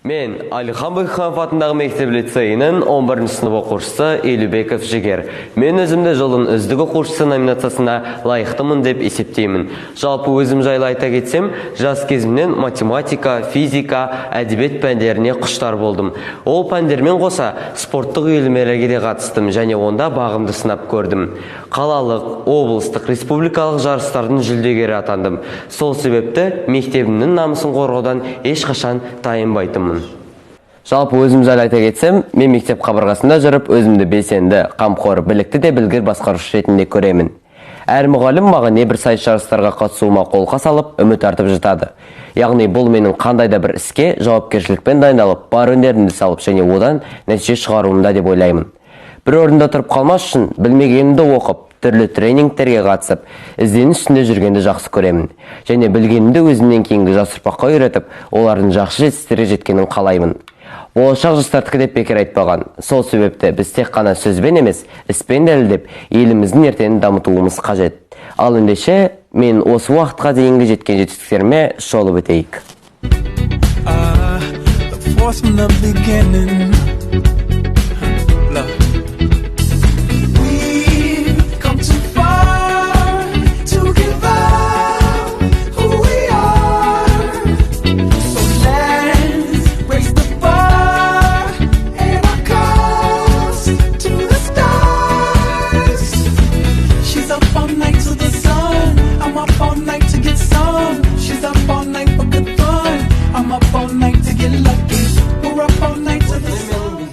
Мен Алихан Бөкейханов атындағы мектеп-лицейінің 11 сынып оқушысы Елубеков Жігер. Мен өзімді жылдың үздік оқушысы номинациясына лайықтымын деп есептеймін. Жалпы өзім жайлы айта кетсем, жас кезімнен математика, физика, әдебиет пәндеріне құштар болдым. Ол пәндермен қоса спорттық үйірмелерге де қатыстым және онда бағымды сынап көрдім. Қалалық, облыстық, республикалық жарыстардың жүлдегері атандым. Сол себепті мектебімнің намысын қорғаудан ешқашан тайынбайтынмын. Жалпы өзім жайлы айта кетсем, мен мектеп қабырғасында жүріп, өзімді белсенді, қамқор, білікті де білгір басқарушы ретінде көремін. Әр мұғалім маған небір сайыс жарыстарға қатысуыма қолқа салып, үміт артып жатады. Яғни бұл менің қандай да бір іске жауапкершілікпен дайындалып, бар өнерімді салып және одан нәтиже шығаруымда деп ойлаймын. Бір орында тұрып қалмас үшін білмегенімді оқып, түрлі тренингтерге қатысып, ізденіс үстінде жүргенді жақсы көремін. Және білгенімді өзімнен кейінгі жас ұрпаққа үйретіп, олардың жақсы жетістіктерге жеткенін қалаймын. Болашақ жастардікі деп бекер айтпаған. Сол себепті біз тек қана сөзбен емес, іспен дәлелдеп, еліміздің ертеңін дамытуымыз қажет. Ал ендеше мен осы уақытқа дейінгі жеткен жетістіктеріме шолып өтейік.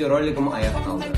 Роликім аяқталды.